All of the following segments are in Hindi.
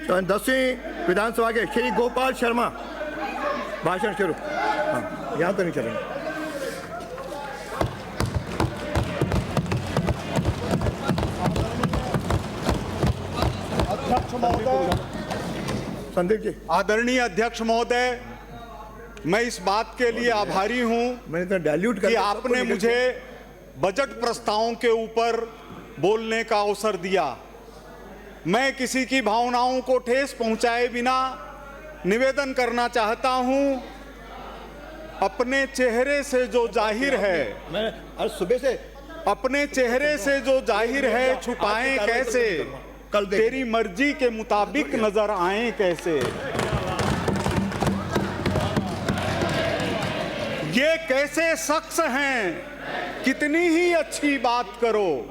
10वीं विधानसभा के श्री गोपाल शर्मा भाषण शुरू। हाँ, यहाँ तो नहीं चलेंगे। अध्यक्ष महोदय, संदीप जी, आदरणीय अध्यक्ष महोदय, मैं इस बात के लिए आभारी हूं मैंने तो डाइल्यूट कर कि आपने मुझे बजट प्रस्तावों के ऊपर बोलने का अवसर दिया। मैं किसी की भावनाओं को ठेस पहुंचाए बिना निवेदन करना चाहता हूं, अपने चेहरे से जो जाहिर है, मैं आज सुबह से अपने चेहरे से जो जाहिर है छुपाएं कैसे, कल तेरी मर्जी के मुताबिक नजर आए कैसे। ये कैसे शख्स हैं, कितनी ही अच्छी बात करो।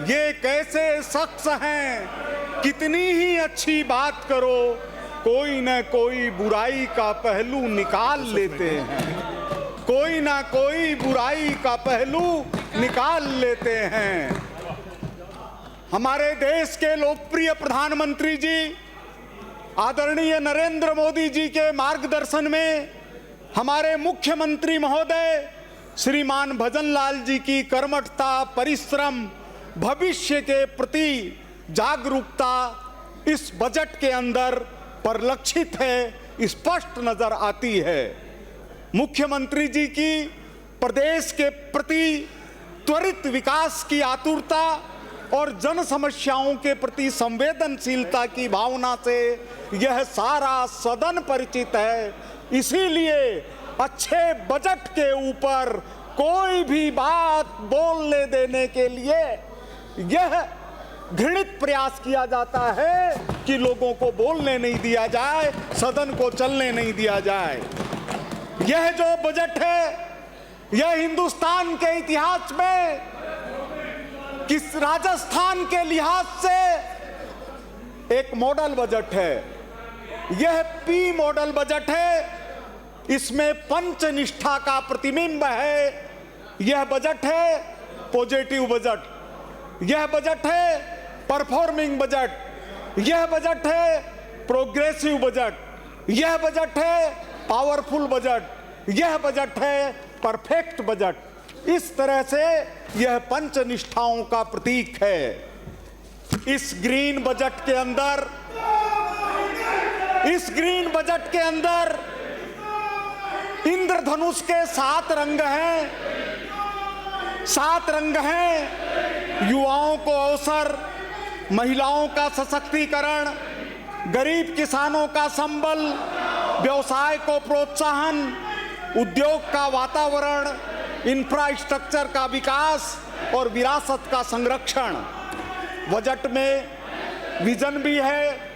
ये कैसे शख्स हैं, कितनी ही अच्छी बात करो, कोई न कोई बुराई का पहलू निकाल लेते हैं, कोई ना कोई बुराई का पहलू निकाल लेते हैं। हमारे देश के लोकप्रिय प्रधानमंत्री जी आदरणीय नरेंद्र मोदी जी के मार्गदर्शन में हमारे मुख्यमंत्री महोदय श्रीमान भजनलाल जी की कर्मठता, परिश्रम, भविष्य के प्रति जागरूकता इस बजट के अंदर परिलक्षित है, स्पष्ट नजर आती है। मुख्यमंत्री जी की प्रदेश के प्रति त्वरित विकास की आतुरता और जन समस्याओं के प्रति संवेदनशीलता की भावना से यह सारा सदन परिचित है। इसीलिए अच्छे बजट के ऊपर कोई भी बात बोलने देने के लिए यह घृणित प्रयास किया जाता है कि लोगों को बोलने नहीं दिया जाए, सदन को चलने नहीं दिया जाए। यह जो बजट है, यह हिंदुस्तान के इतिहास में किस राजस्थान के लिहाज से एक मॉडल बजट है। यह पी मॉडल बजट है। इसमें पंचनिष्ठा का प्रतिबिंब है। यह बजट है पॉजिटिव बजट, यह बजट है परफॉर्मिंग बजट, यह बजट है प्रोग्रेसिव बजट, यह बजट है पावरफुल बजट, यह बजट है परफेक्ट बजट। इस तरह से यह पंचनिष्ठाओं का प्रतीक है। इस ग्रीन बजट के अंदर, इस ग्रीन बजट के अंदर इंद्रधनुष के 7 रंग हैं, 7 रंग हैं। युवाओं को अवसर, महिलाओं का सशक्तिकरण, गरीब किसानों का संबल, व्यवसाय को प्रोत्साहन, उद्योग का वातावरण, इंफ्रास्ट्रक्चर का विकास और विरासत का संरक्षण। बजट में विजन भी है,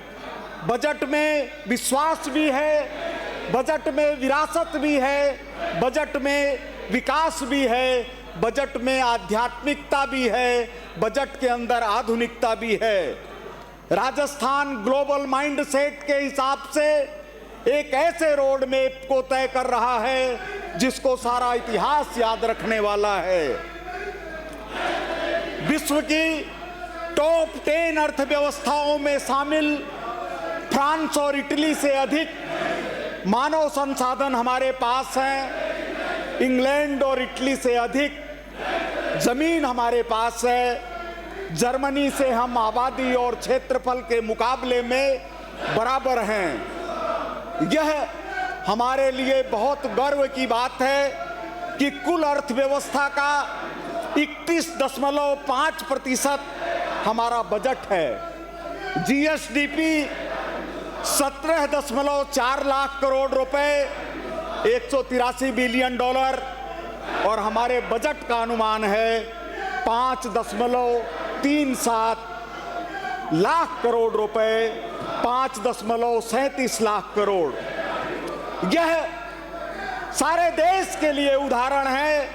बजट में विश्वास भी है, बजट में विरासत भी है, बजट में विकास भी है, बजट में आध्यात्मिकता भी है, बजट के अंदर आधुनिकता भी है। राजस्थान ग्लोबल माइंडसेट के हिसाब से एक ऐसे रोड मैप को तय कर रहा है जिसको सारा इतिहास याद रखने वाला है। विश्व की टॉप 10 अर्थव्यवस्थाओं में शामिल फ्रांस और इटली से अधिक मानव संसाधन हमारे पास हैं। इंग्लैंड और इटली से अधिक जमीन हमारे पास है। जर्मनी से हम आबादी और क्षेत्रफल के मुकाबले में बराबर हैं। यह हमारे लिए बहुत गर्व की बात है कि कुल अर्थव्यवस्था का 31.5% हमारा बजट है। जीएसडीपी 17.4 लाख करोड़ रुपए, 183 बिलियन डॉलर, और हमारे बजट का अनुमान है 5.37 लाख करोड़ रुपए, 5.37 लाख करोड़। यह सारे देश के लिए उदाहरण है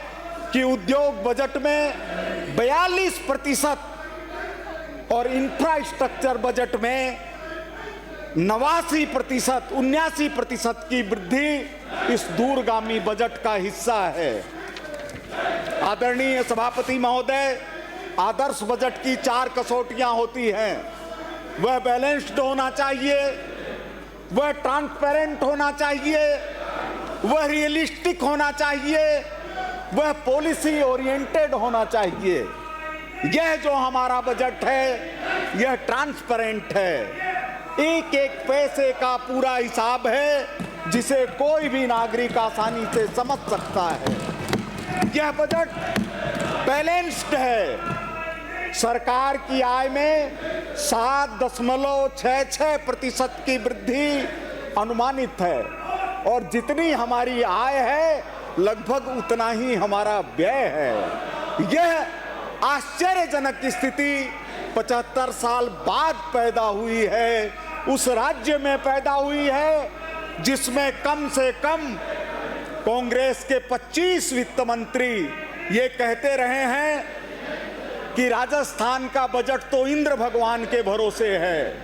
कि उद्योग बजट में 42% और इंफ्रास्ट्रक्चर बजट में 79% की वृद्धि इस दूरगामी बजट का हिस्सा है। आदरणीय सभापति महोदय, आदर्श बजट की 4 कसौटियां होती हैं। वह बैलेंस्ड होना चाहिए, वह ट्रांसपेरेंट होना चाहिए, वह रियलिस्टिक होना चाहिए, वह पॉलिसी ओरिएंटेड होना चाहिए। यह जो हमारा बजट है यह ट्रांसपेरेंट है, एक एक पैसे का पूरा हिसाब है जिसे कोई भी नागरिक आसानी से समझ सकता है। यह बजट बैलेंस्ड है। सरकार की आय में 7.66% की वृद्धि अनुमानित है और जितनी हमारी आय है लगभग उतना ही हमारा व्यय है। यह आश्चर्यजनक स्थिति 75 साल बाद पैदा हुई है, उस राज्य में पैदा हुई है जिसमें कम से कम कांग्रेस के 25 वित्त मंत्री ये कहते रहे हैं कि राजस्थान का बजट तो इंद्र भगवान के भरोसे है,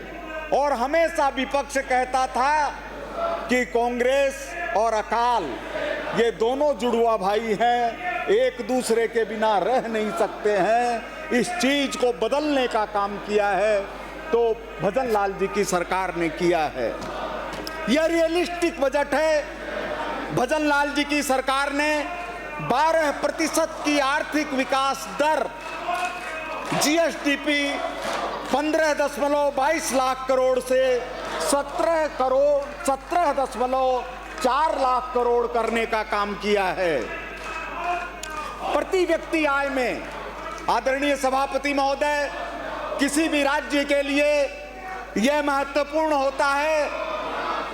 और हमेशा विपक्ष कहता था कि कांग्रेस और अकाल ये दोनों जुड़वा भाई हैं, एक दूसरे के बिना रह नहीं सकते हैं। इस चीज को बदलने का काम किया है तो भजन लाल जी की सरकार ने किया है। यह रियलिस्टिक बजट है। भजन लाल जी की सरकार ने 12% की आर्थिक विकास दर, जीएसडीपी 15.22 लाख करोड़ से 17.4 लाख करोड़ करने का काम किया है। प्रति व्यक्ति आय में आदरणीय सभापति महोदय, किसी भी राज्य के लिए यह महत्वपूर्ण होता है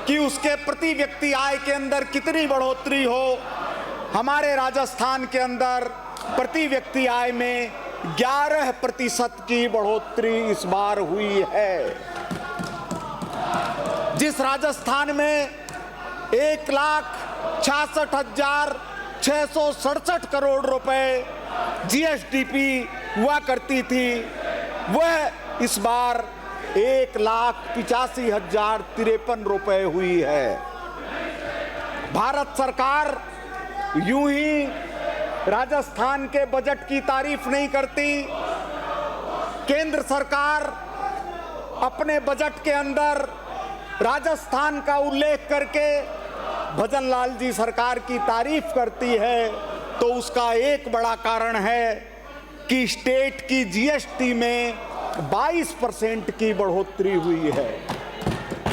कि उसके प्रति व्यक्ति आय के अंदर कितनी बढ़ोतरी हो। हमारे राजस्थान के अंदर प्रति व्यक्ति आय में 11% की बढ़ोतरी इस बार हुई है। जिस राजस्थान में 1,66,667 करोड़ रुपए जीएसडीपी हुआ करती थी, वह इस बार 1,85,053 रुपए हुई है। भारत सरकार यूं ही राजस्थान के बजट की तारीफ नहीं करती। केंद्र सरकार अपने बजट के अंदर राजस्थान का उल्लेख करके भजन लाल जी सरकार की तारीफ करती है, तो उसका एक बड़ा कारण है कि स्टेट की जीएसटी में 22% की बढ़ोतरी हुई है।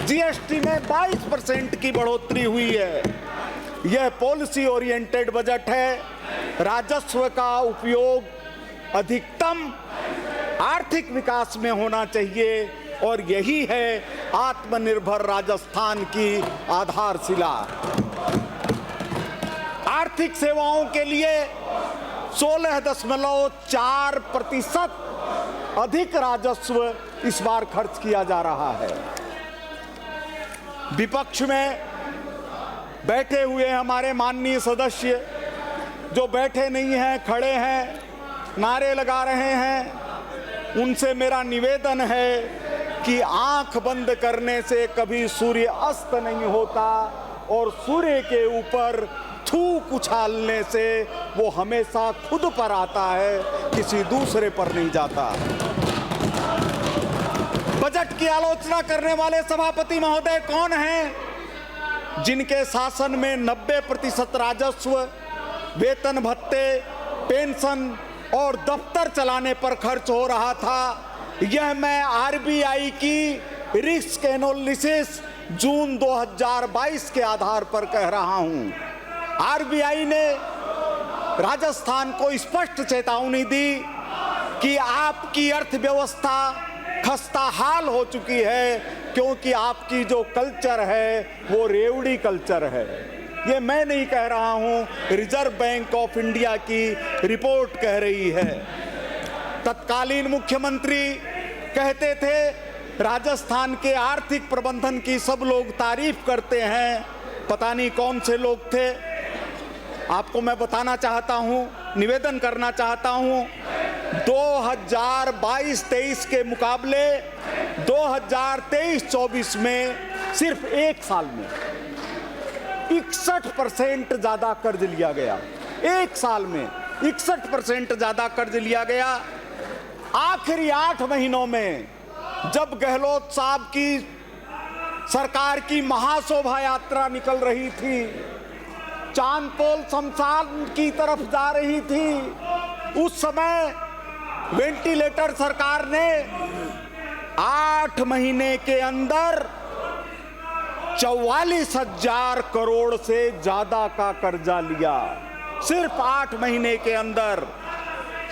जीएसटी में 22% की बढ़ोतरी हुई है। यह पॉलिसी ओरिएंटेड बजट है। राजस्व का उपयोग अधिकतम आर्थिक विकास में होना चाहिए और यही है आत्मनिर्भर राजस्थान की आधारशिला। आर्थिक सेवाओं के लिए 16.4% अधिक राजस्व इस बार खर्च किया जा रहा है। विपक्ष में बैठे हुए हमारे माननीय सदस्य जो बैठे नहीं हैं, खड़े हैं, नारे लगा रहे हैं, उनसे मेरा निवेदन है कि आंख बंद करने से कभी सूर्य अस्त नहीं होता और सूर्य के ऊपर थूक उछालने से वो हमेशा खुद पर आता है, किसी दूसरे पर नहीं जाता। बजट की आलोचना करने वाले सभापति महोदय कौन हैं? जिनके शासन में 90% राजस्व वेतन भत्ते, पेंशन और दफ्तर चलाने पर खर्च हो रहा था। यह मैं आरबीआई की रिस्क एनालिसिस जून 2022 के आधार पर कह रहा हूं। आरबीआई ने राजस्थान को स्पष्ट चेतावनी दी कि आपकी अर्थव्यवस्था खस्ताहाल हो चुकी है, क्योंकि आपकी जो कल्चर है वो रेवड़ी कल्चर है। ये मैं नहीं कह रहा हूं, रिजर्व बैंक ऑफ इंडिया की रिपोर्ट कह रही है। तत्कालीन मुख्यमंत्री कहते थे राजस्थान के आर्थिक प्रबंधन की सब लोग तारीफ करते हैं। पता नहीं कौन से लोग थे, आपको मैं बताना चाहता हूं, निवेदन करना चाहता हूं। 2022-23 के मुकाबले 2023-24 में सिर्फ एक साल में 61% ज्यादा कर्ज लिया गया। एक साल में 61% ज्यादा कर्ज लिया गया। आखिरी 8 महीनों में जब गहलोत साहब की सरकार की महाशोभा यात्रा निकल रही थी, चांदपोल शमशान की तरफ जा रही थी, उस समय वेंटिलेटर सरकार ने 8 महीने के अंदर 44,000 करोड़ से ज्यादा का कर्जा लिया। सिर्फ 8 महीने के अंदर।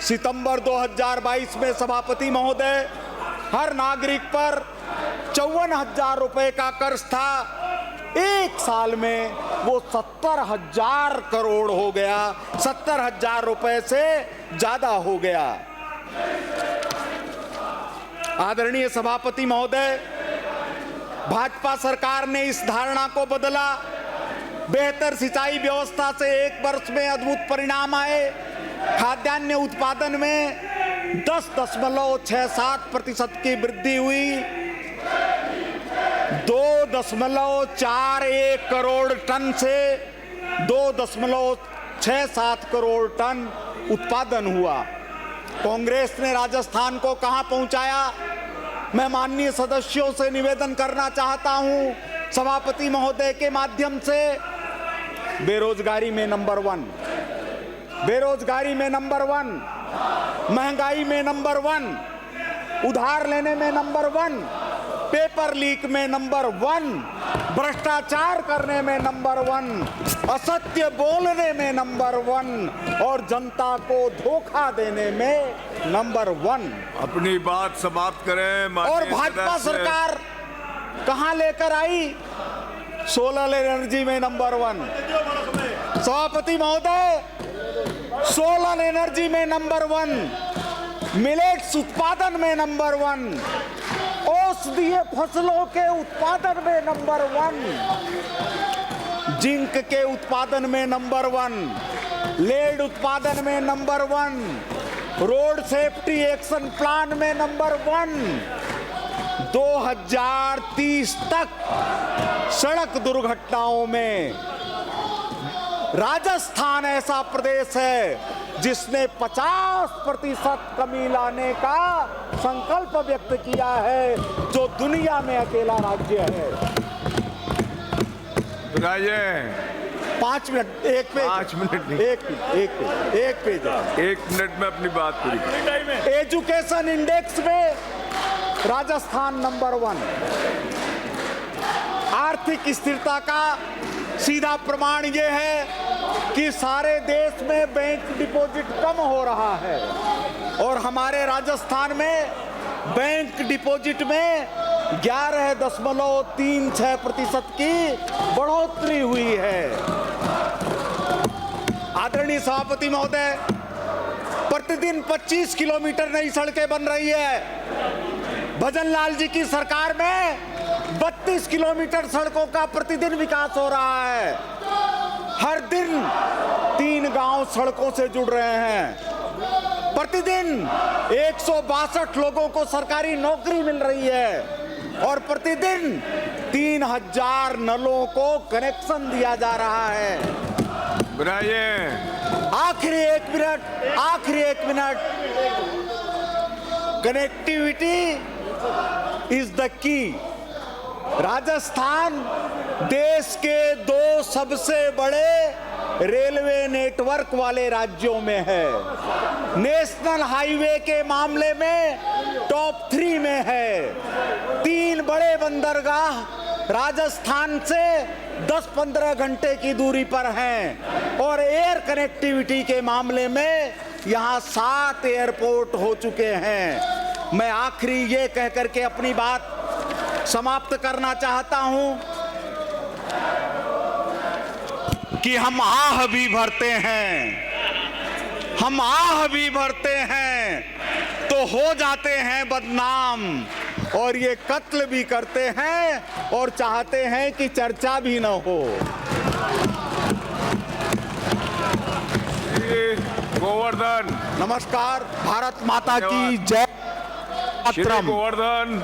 सितंबर 2022 में सभापति महोदय, हर नागरिक पर 54,000 रुपए का कर्ज था। एक साल में वो 70,000 करोड़ हो गया, 70,000 रुपए से ज्यादा हो गया। आदरणीय सभापति महोदय, भाजपा सरकार ने इस धारणा को बदला। बेहतर सिंचाई व्यवस्था से 1 वर्ष में अद्भुत परिणाम आए। खाद्यान्न उत्पादन में 10.67% की वृद्धि हुई। 2.41 करोड़ टन से 2.67 करोड़ टन उत्पादन हुआ। कांग्रेस ने राजस्थान को कहां पहुंचाया? मैं माननीय सदस्यों से निवेदन करना चाहता हूं, सभापति महोदय के माध्यम से, बेरोजगारी में नंबर 1, बेरोजगारी में नंबर 1, महंगाई में नंबर 1, उधार लेने में नंबर 1, पेपर लीक में नंबर 1, भ्रष्टाचार करने में नंबर 1, असत्य बोलने में नंबर 1 और जनता को धोखा देने में नंबर 1। अपनी बात समाप्त करें। और भाजपा सरकार कहां लेकर आई? सोलर एनर्जी में नंबर 1। सभापति महोदय, सोलर एनर्जी में नंबर 1, मिलेट्स उत्पादन में नंबर 1, औषधीय फसलों के उत्पादन में नंबर 1, जिंक के उत्पादन में नंबर 1, लेड उत्पादन में number 1, road safety action plan में नंबर 1। 2030 तक सड़क दुर्घटनाओं में राजस्थान ऐसा प्रदेश है जिसने 50% कमी लाने का संकल्प व्यक्त किया है, जो दुनिया में अकेला राज्य है। 5 मिनट, एक पेज, 5 मिनट नहीं, एक पेज, 1 मिनट में अपनी बात पूरी करें। एजुकेशन इंडेक्स में राजस्थान नंबर 1। आर्थिक स्थिरता का सीधा प्रमाण यह है कि सारे देश में बैंक डिपॉजिट कम हो रहा है और हमारे राजस्थान में बैंक डिपॉजिट में 11.36% की बढ़ोतरी हुई है। आदरणीय सभापति महोदय, प्रतिदिन 25 किलोमीटर नई सड़कें बन रही है। भजन लाल जी की सरकार में 32 किलोमीटर सड़कों का प्रतिदिन विकास हो रहा है। हर दिन 3 गांव सड़कों से जुड़ रहे हैं। प्रतिदिन 162 लोगों को सरकारी नौकरी मिल रही है और प्रतिदिन 3000 नलों को कनेक्शन दिया जा रहा है। आखिरी एक minute, connectivity is the key. Rajasthan देश के 2 सबसे बड़े रेलवे नेटवर्क वाले राज्यों में है। नेशनल हाईवे के मामले में टॉप 3 में है। 3 बड़े बंदरगाह राजस्थान से 10-15 घंटे की दूरी पर हैं और एयर कनेक्टिविटी के मामले में यहाँ 7 एयरपोर्ट हो चुके हैं। मैं आखिरी ये कह करके अपनी बात समाप्त करना चाहता हूं कि हम आह भी भरते हैं तो हो जाते हैं बदनाम, और ये कत्ल भी करते हैं और चाहते हैं कि चर्चा भी न हो। गोवर्धन, नमस्कार। भारत माता की जय। गोवर्धन।